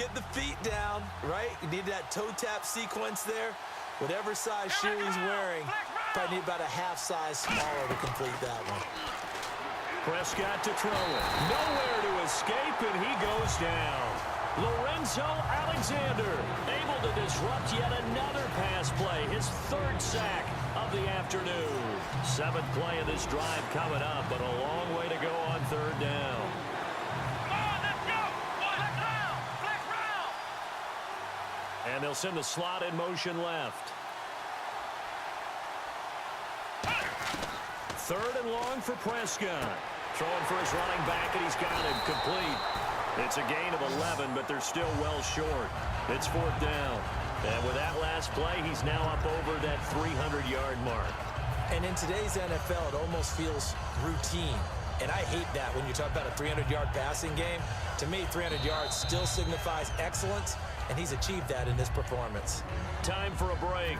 get the feet down, right? You need that toe tap sequence there. Whatever size shoe he's wearing, probably need about a half size smaller to complete that one. Prescott to throw it. Nowhere to escape, and he goes down. Lorenzo Alexander able to disrupt yet another pass play. His third sack of the afternoon. 7th play of this drive coming up, but a long way to go on 3rd down. And they'll send the slot in motion left. 3rd and long for Prescott. Throwing for his running back, and he's got him complete. It's a gain of 11, but they're still well short. It's 4th down. And with that last play, he's now up over that 300-yard mark. And in today's NFL, it almost feels routine. And I hate that when you talk about a 300-yard passing game. To me, 300 yards still signifies excellence, and he's achieved that in this performance. Time for a break.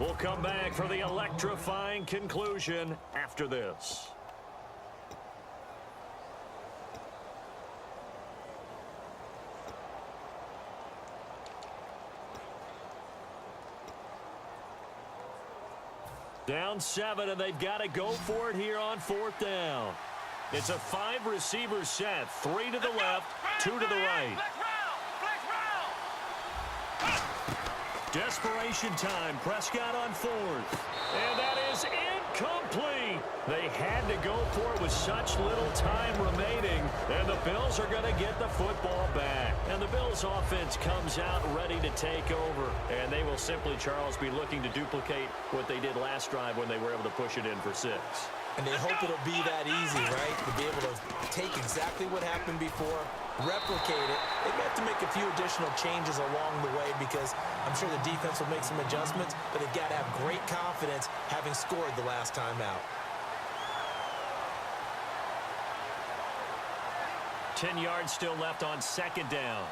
We'll come back for the electrifying conclusion after this. Down 7, and they've got to go for it here on 4th down. It's a 5-receiver set. 3 to the left, 2 to the right. Desperation time. Prescott on 4th. And that is incomplete. They had to go for it with such little time remaining. And the Bills are going to get the football back. And the Bills offense comes out ready to take over. And they will simply, Charles, be looking to duplicate what they did last drive when they were able to push it in for 6. And they hope it'll be that easy, right? To be able to take exactly what happened before, replicate it. They may have to make a few additional changes along the way because I'm sure the defense will make some adjustments, but they've got to have great confidence having scored the last time out. 10 yards still left on 2nd down.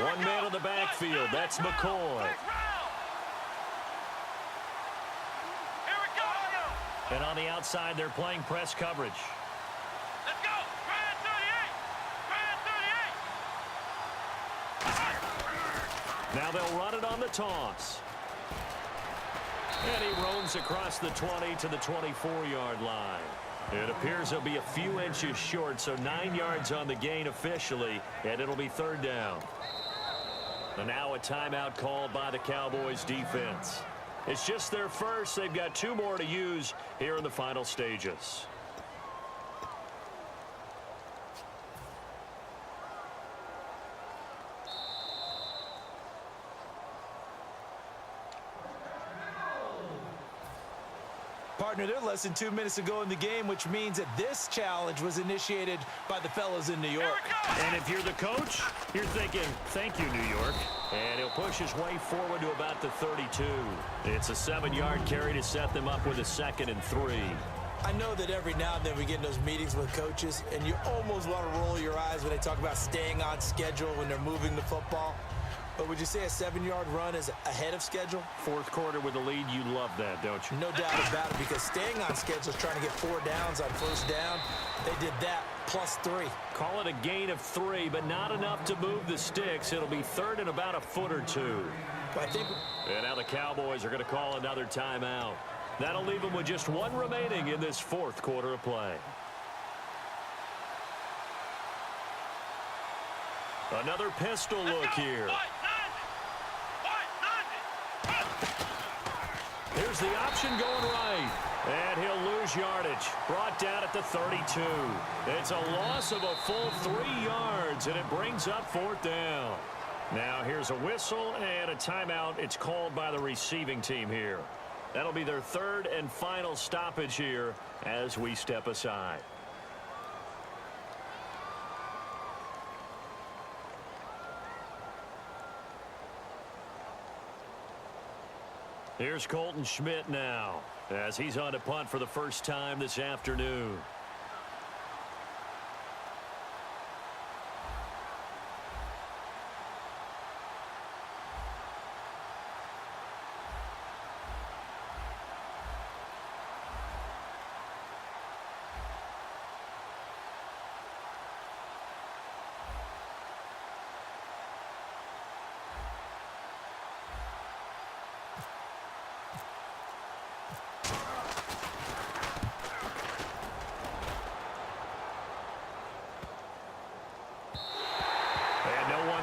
One man in the backfield. That's McCoy. And on the outside, they're playing press coverage. Let's go. Try it 38. Try it 38. Now they'll run it on the toss. And he roams across the 20 to the 24-yard line. It appears he'll be a few inches short, so 9 yards on the gain officially, and it'll be 3rd down. And now a timeout called by the Cowboys defense. It's just their first. They've got 2 more to use here in the final stages. Partner, they're less than 2 minutes to go in the game, which means that this challenge was initiated by the fellas in New York. And if you're the coach, you're thinking, thank you, New York. And he'll push his way forward to about the 32. It's a 7-yard carry to set them up with a 2nd and 3. I know that every now and then we get in those meetings with coaches, and you almost want to roll your eyes when they talk about staying on schedule when they're moving the football. But would you say a 7-yard run is ahead of schedule? 4th quarter with the lead, you love that, don't you? No doubt about it, because staying on schedule is trying to get 4 downs on 1st down. They did that plus 3. Call it a gain of 3, but not enough to move the sticks. It'll be 3rd and about a foot or 2. And now the Cowboys are going to call another timeout. That'll leave them with just 1 remaining in this 4th quarter of play. Another pistol look here. Here's the option going right. And he'll lose yardage. Brought down at the 32. It's a loss of a full 3 yards, and it brings up 4th down. Now here's a whistle and a timeout. It's called by the receiving team here. That'll be their 3rd and final stoppage here as we step aside. Here's Colton Schmidt now, as he's on to punt for the first time this afternoon.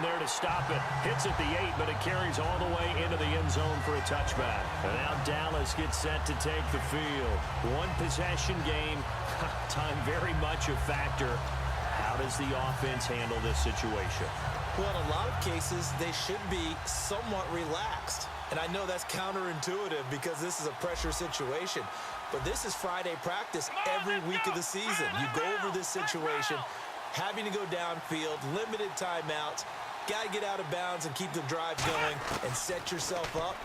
there to stop it. Hits at the 8, but it carries all the way into the end zone for a touchback. And now Dallas gets set to take the field. One possession game. Time very much a factor. How does the offense handle this situation? Well, in a lot of cases, they should be somewhat relaxed. And I know that's counterintuitive because this is a pressure situation. But this is Friday practice every week of the season. You go over this situation, having to go downfield, limited timeouts, got to get out of bounds and keep the drive going and set yourself up.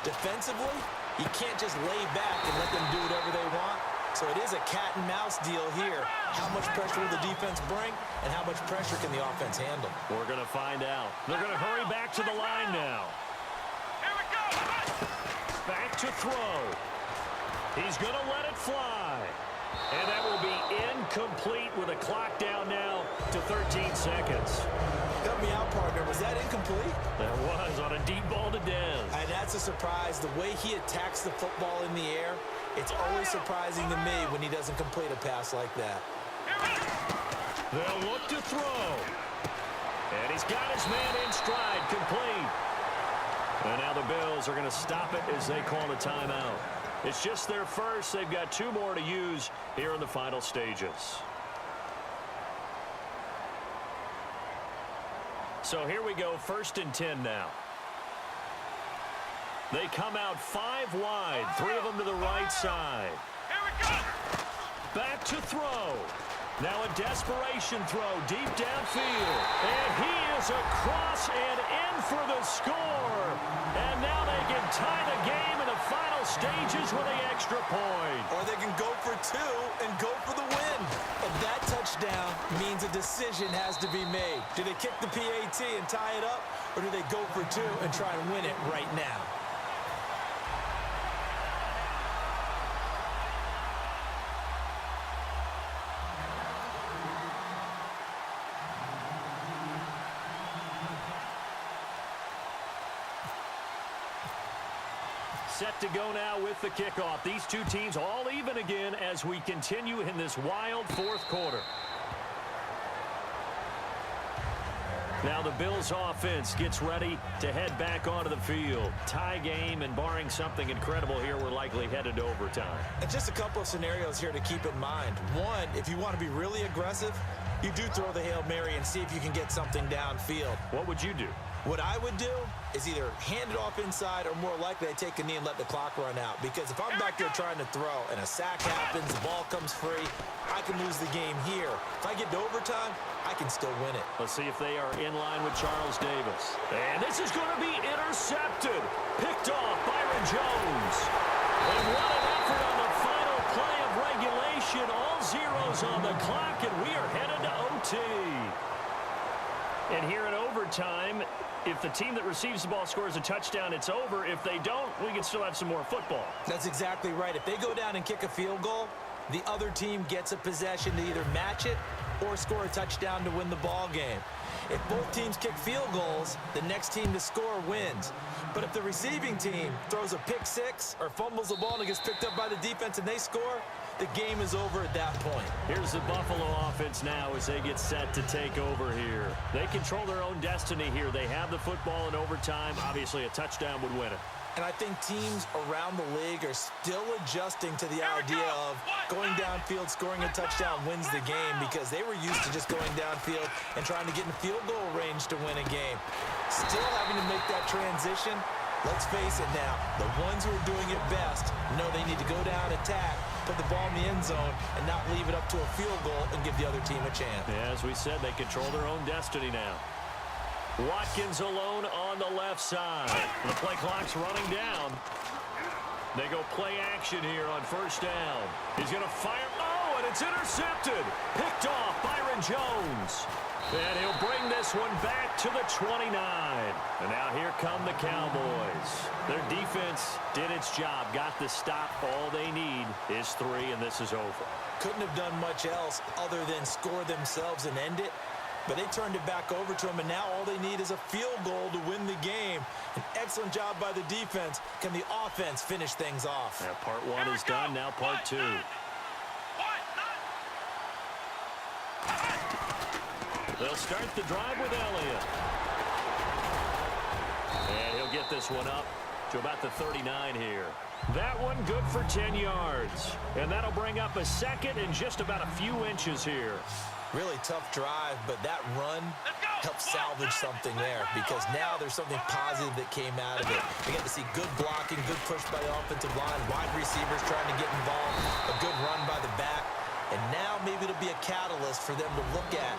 Defensively, you can't just lay back and let them do whatever they want. So it is a cat and mouse deal here. How much pressure will the defense bring and how much pressure can the offense handle? We're going to find out. They're going to hurry back to the line now. Here we go. Back to throw. He's going to let it fly. And that will be incomplete with a clock down now to 13 seconds. Help me out, partner. Was that incomplete? That was on a deep ball to Dez. And that's a surprise. The way he attacks the football in the air, it's always surprising to me when he doesn't complete a pass like that. They'll look to throw. And he's got his man in stride, complete. And now the Bills are going to stop it as they call a timeout. It's just their first. They've got 2 more to use here in the final stages. So here we go, 1st and 10 now. They come out 5 wide, 3 of them to the right side. Here we go. Back to throw. Now a desperation throw deep downfield. And he is across and in for the score. And now they can tie the game in the final stages with the extra point. Or they can go for 2 and go for the win. And that touchdown means a decision has to be made. Do they kick the PAT and tie it up? Or do they go for 2 and try and win it right now? Set to go now with the kickoff. These 2 teams all even again as we continue in this wild 4th quarter. Now the Bills offense gets ready to head back onto the field. Tie game, and barring something incredible here, we're likely headed to overtime. And just a couple of scenarios here to keep in mind. One, if you want to be really aggressive, you do throw the Hail Mary and see if you can get something downfield. What would you do? What I would do is either hand it off inside or more likely I take a knee and let the clock run out. Because if I'm back there trying to throw and a sack happens, the ball comes free, I can lose the game here. If I get to overtime, I can still win it. Let's see if they are in line with Charles Davis. And this is going to be intercepted. Picked off Byron Jones. And what an effort on the final play of regulation. All zeros on the clock, and we are headed to OT. And here in overtime, if the team that receives the ball scores a touchdown, it's over. If they don't, we can still have some more football. That's exactly right. If they go down and kick a field goal, the other team gets a possession to either match it or score a touchdown to win the ball game. If both teams kick field goals, the next team to score wins. But if the receiving team throws a pick 6 or fumbles the ball and it gets picked up by the defense and they score, the game is over at that point. Here's the Buffalo offense now as they get set to take over here. They control their own destiny here. They have the football in overtime. Obviously, a touchdown would win it. And I think teams around the league are still adjusting to the idea of going downfield, scoring a touchdown wins the game, because they were used to just going downfield and trying to get in field goal range to win a game. Still having to make that transition. Let's face it now, the ones who are doing it best know they need to go down, attack, put the ball in the end zone, and not leave it up to a field goal and give the other team a chance. Yeah, as we said, they control their own destiny now. Watkins alone on the left side. The play clock's running down. They go play action here on 1st down. He's going to fire. Oh, and it's intercepted. Picked off Byron Jones. And he'll bring this one back to the 29. And now here come the Cowboys. Their defense did its job, got the stop. All they need is 3, and this is over. Couldn't have done much else other than score themselves and end it. But they turned it back over to him, and now all they need is a field goal to win the game. An excellent job by the defense. Can the offense finish things off? Yeah, part 1 is done, now part 2. They'll start the drive with Elliott. He'll get this one up to about the 39 here. That one good for 10 yards. And that'll bring up a second and just about a few inches here. Really tough drive, but that run helped salvage something there because now there's something positive that came out of it. We got to see good blocking, good push by the offensive line, wide receivers trying to get involved, a good run by the back. And now maybe it'll be a catalyst for them to look at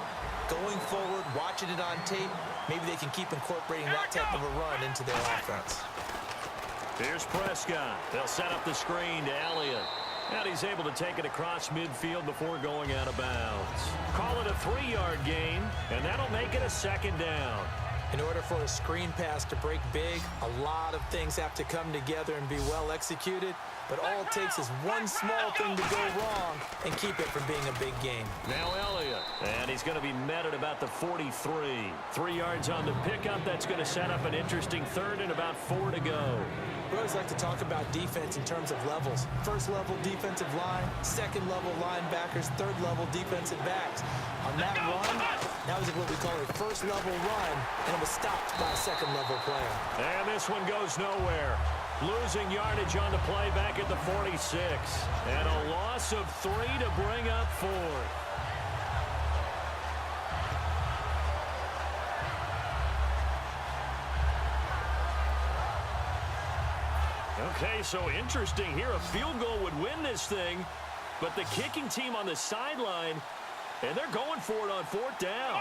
going forward, watching it on tape. Maybe they can keep incorporating that type of a run into their offense. Here's Prescott. They'll set up the screen to Elliott. And he's able to take it across midfield before going out of bounds. Call it a 3-yard gain, and that'll make it a second down. In order for a screen pass to break big, a lot of things have to come together and be well executed. But all it takes is one small thing to go wrong and keep it from being a big game. Now Elliott, and he's going to be met at about the 43. 3 yards on the pickup. That's going to set up an interesting third and about 4 to go. We always like to talk about defense in terms of levels. First level defensive line, second level linebackers, third level defensive backs. On that run, that was what we call a first level run, and it was stopped by a second level player. And this one goes nowhere. Losing yardage on the play back at the 46. And a loss of 3 to bring up 4. Okay, so interesting here. A field goal would win this thing, but the kicking team on the sideline, and they're going for it on 4th down.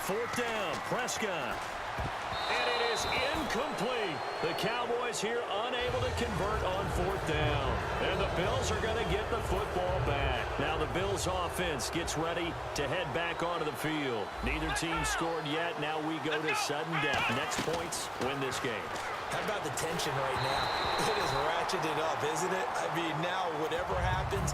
4th down, Prescott. And it is incomplete. The Cowboys here unable to convert on 4th down. And the Bills are going to get the football back. Now the Bills offense gets ready to head back onto the field. Neither team scored yet. Now we go to sudden death. Next points win this game. How about the tension right now? It is ratcheted up, isn't it? I mean, now whatever happens,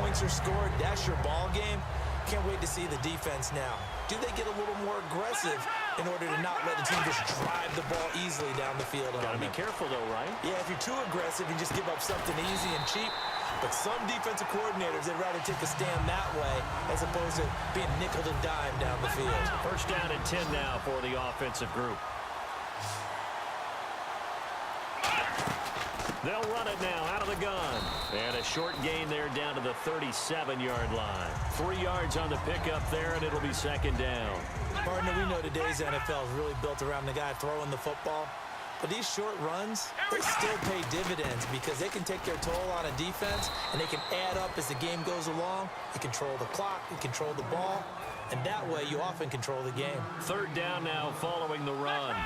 points are scored, that's your ball game. Can't wait to see the defense now. Do they get a little more aggressive in order to not let the team just drive the ball easily down the field? Got to be careful, though, right? Yeah, if you're too aggressive, you just give up something easy and cheap. But some defensive coordinators, they'd rather take a stand that way as opposed to being nickel and dime down the field. First down and 10 now for the offensive group. They'll run it now out of the gun. And a short gain there down to the 37-yard line. 3 yards on the pickup there, and it'll be second down. Partner, we know today's NFL is really built around the guy throwing the football. But these short runs, they still pay dividends because they can take their toll on a defense, and they can add up as the game goes along. You control the clock, you control the ball, and that way you often control the game. 3rd down now following the run.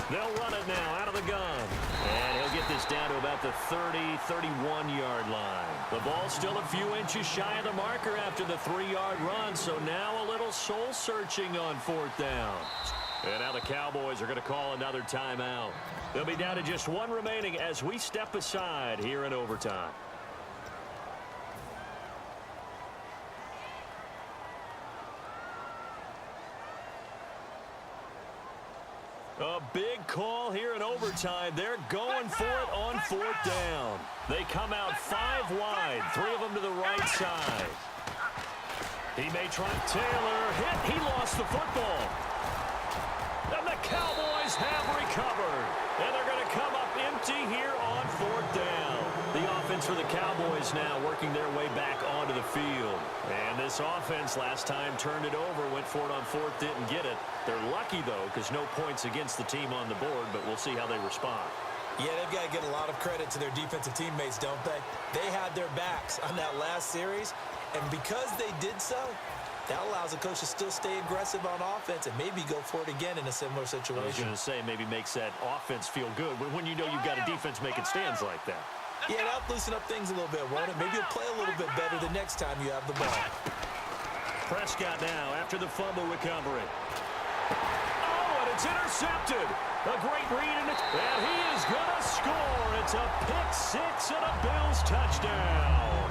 They'll run it now out of the gun. And he'll get this down to about the 30, 31-yard line. The ball's still a few inches shy of the marker after the 3-yard run, so now a little soul-searching on 4th down. And now the Cowboys are going to call another timeout. They'll be down to just one remaining as we step aside here in overtime. A big call here in overtime. They're going for it on 4th down. They come out 5 wide, 3 of them to the right side. He may try. Taylor hit. He lost the football. And the Cowboys have recovered. And they're going to come up empty here on 4th down. The offense for the Cowboys now working their way back onto the field. And this offense last time turned it over, went for it on 4th, didn't get it. They're lucky, though, because no points against the team on the board, but we'll see how they respond. Yeah, they've got to get a lot of credit to their defensive teammates, don't they? They had their backs on that last series, and because they did so, that allows the coach to still stay aggressive on offense and maybe go for it again in a similar situation. I was going to say, maybe makes that offense feel good when you know you've got a defense making stands like that. Yeah, that'll loosen up things a little bit, won't it? Maybe you'll play a little bit better the next time you have the ball. Prescott now after the fumble recovery. Oh, and it's intercepted. A great read, and he is going to score. It's a pick 6 and a Bills touchdown.